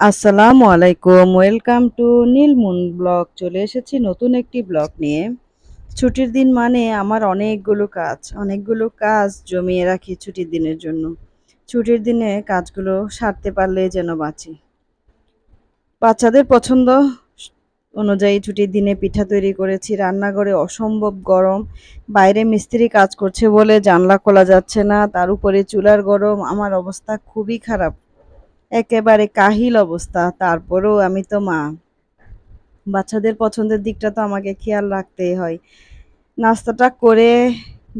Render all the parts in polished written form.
আসসালামু আলাইকুম, welcome to নীলমুন blog. চলে এসেছি নতুন একটি ব্লগ নিয়ে। ছুটির দিন মানে আমার অনেকগুলো কাজ জমিয়ে রাখি ছুটির দিনের জন্য। ছুটির দিনে কাজগুলো সারতে পারলে যেন বাঁচি। বাচ্চাদের পছন্দ অনুযায়ী ছুটির দিনে পিঠা তৈরি করেছি। রান্নাঘরে অসম্ভব গরম, বাইরে মিস্ত্রি কাজ করছে বলে জানলা খোলা যাচ্ছে না, তার উপরে চুলার গরম। আমার অবস্থা খুবই খারাপ, একেবারে কাহিল অবস্থা। তারপরেও আমি তো মা, বাচ্চাদের পছন্দের দিকটা তো আমাকে খেয়াল রাখতেই হয়। নাস্তাটা করে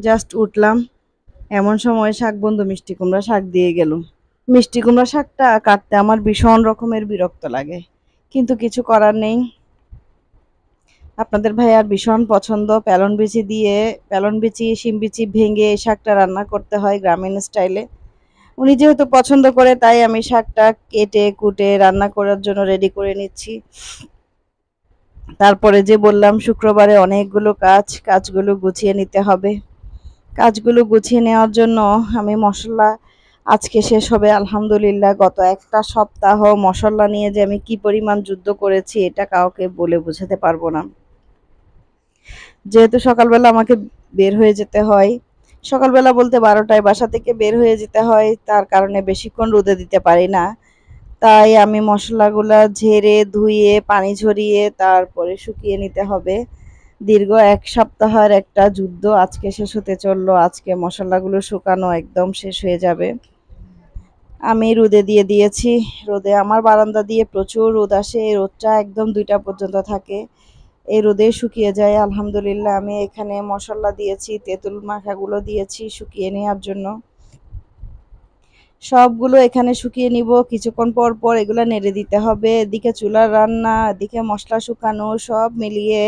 জাস্ট উঠলাম, এমন সময় শাক বন্ধু মিষ্টি কুমড়া শাক দিয়ে গেল। মিষ্টি কুমড়া শাকটা কাটতে আমার ভীষণ রকমের বিরক্ত লাগে, কিন্তু কিছু করার নেই। আপনাদের ভাইয়ার ভীষণ পছন্দ প্যালন বিচি শিম বিচি ভেঙে এই শাকটা রান্না করতে হয় গ্রামীণ স্টাইলে। উনি যেহেতু পছন্দ করে, তাই আমি শাকটা কেটে কুটে রান্না করার জন্য রেডি করে নিচ্ছি। তারপরে যে বললাম শুক্রবারে অনেকগুলো কাজগুলো গুছিয়ে নিতে হবে। কাজগুলো গুছিয়ে নেওয়ার জন্য আমি মশলা, আজকে শেষ হবে আলহামদুলিল্লাহ। গত একটা সপ্তাহ মশলা নিয়ে যে আমি কি পরিমাণ যুদ্ধ করেছি এটা কাউকে বলে বোঝাতে পারবো না। যেহেতু সকালবেলা আমাকে বের হয়ে যেতে হয়, সকালবেলা বলতে 12টায় বাসা থেকে বের হয়ে যেতে হয়, তার কারণে বেশিক্ষণ রোদে দিতে পারি না। তাই আমি মশলাগুলা ঝেড়ে ধুয়ে পানি ঝরিয়ে তারপরে শুকিয়ে নিতে হবে। দীর্ঘ এক সপ্তাহের একটা যুদ্ধ আজকে শেষ হতে চললো। আজকে মশলাগুলো শুকানো একদম শেষ হয়ে যাবে। আমি রোদে দিয়ে দিয়েছি। রোদে আমার বারান্দা দিয়ে প্রচুর রোদ আসে, এই রোদটা একদম 2টা পর্যন্ত থাকে। এই রোদে শুকিয়ে যায় আলহামদুলিল্লাহ। আমি এখানে মশলা দিয়েছি, তেঁতুল মাখাগুলো দিয়েছি শুকিয়ে নেওয়ার জন্য। সবগুলো এখানে শুকিয়ে নিব। কিছুক্ষণ পর পর এগুলো নেড়ে দিতে হবে। এদিকে চুলার রান্না, এদিকে মশলা শুকানো, সব মিলিয়ে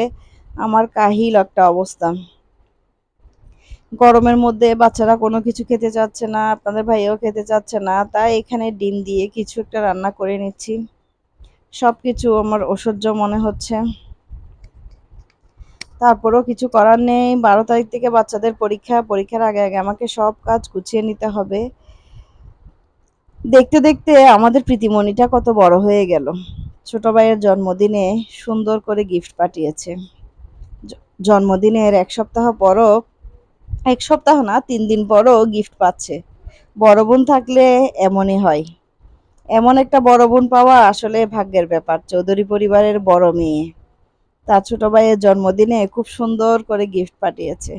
আমার কাহিল একটা অবস্থা। গরমের মধ্যে বাচ্চারা কোনো কিছু খেতে চাচ্ছে না, আপনাদের ভাইয়াও খেতে চাচ্ছে না, তাই এখানে ডিম দিয়ে কিছু একটা রান্না করে নিচ্ছি। সবকিছু আমার অসহ্য মনে হচ্ছে, তারপরেও কিছু করার নেই। 12 তারিখ থেকে বাচ্চাদের পরীক্ষা। পরীক্ষার আগে আগে আমাকে সব কাজ গুছিয়ে নিতে হবে। দেখতে দেখতে আমাদের প্রীতিমণিটা কত বড় হয়ে গেল। ছোট ভাইয়ের জন্মদিনে সুন্দর করে গিফট পাঠিয়েছে। জন্মদিনের 1 সপ্তাহ পরও, 1 সপ্তাহ না 3 দিন পরও গিফট পাচ্ছে। বড় বোন থাকলে এমনই হয়। এমন একটা বড় বোন পাওয়া আসলে ভাগ্যের ব্যাপার। চৌধুরী পরিবারের বড় মেয়ে, তার ছোট ভাইয়ের জন্মদিনে খুব সুন্দর করে গিফট পাঠিয়েছে।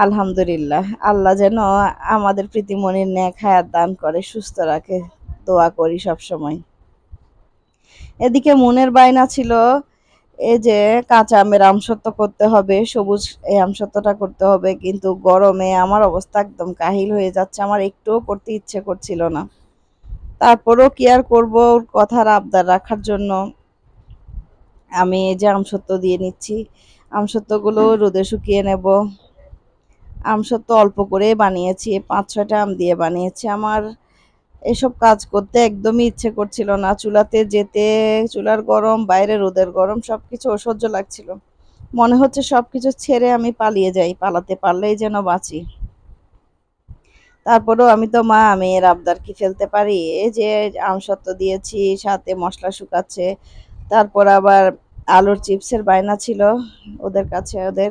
আলহামদুলিল্লাহ, আল্লাহ যেন আমাদের প্রীতিমণির নেক হায়াত দান করে, সুস্থ রাখে, দোয়া করি সব সময়। এদিকে মনের বায়না ছিল এই যে কাঁচা আমের আমসত্ত্ব করতে হবে, সবুজ এই আমসত্ত্বটা করতে হবে, কিন্তু গরমে আমার অবস্থা একদম কাহিল হয়ে যাচ্ছে, আমার একটুও করতে ইচ্ছে করছিল না। তারপরেও কি আর করবো, ওর কথার আবদার রাখার জন্য আমি এই যে আমসত্ত্ব দিয়ে নিচ্ছি। আমসত্ত্বগুলো রোদে শুকিয়ে নেব। আমসত্ত্ব অল্প করে বানিয়েছি, 5-6টা আম দিয়ে বানিয়েছি। আমার এসব কাজ করতে একদমই ইচ্ছে করছিল না। চুলাতে যেতে চুলার গরম, বাইরে রোদের গরম, সবকিছু অসহ্য লাগছিল। মনে হচ্ছে সবকিছু ছেড়ে আমি পালিয়ে যাই, পালাতে পারলেই যেন বাঁচি। তারপরেও আমি তো মা, আমি এর আবদার কি ফেলতে পারি। এই যে আমসত্ত্ব দিয়েছি, সাথে মশলা শুকাচ্ছে। তারপর আবার আলুর চিপসের বায়না ছিল ওদের কাছে, ওদের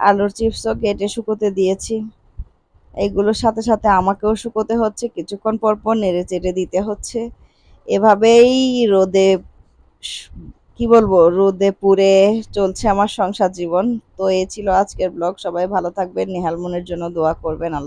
আলুর চিপসও কেটে শুকোতে দিয়েছি। এইগুলোর সাথে সাথে আমাকেও শুকোতে হচ্ছে, কিছুক্ষণ পর পর নেড়ে চেড়ে দিতে হচ্ছে। এভাবেই রোদে, কি বলবো, রোদে পুড়ে চলছে আমার সংসার জীবন। তো এই ছিল আজকের ব্লগ। সবাই ভালো থাকবেন, নেহাল মনের জন্য দোয়া করবেন। আল্লাহ।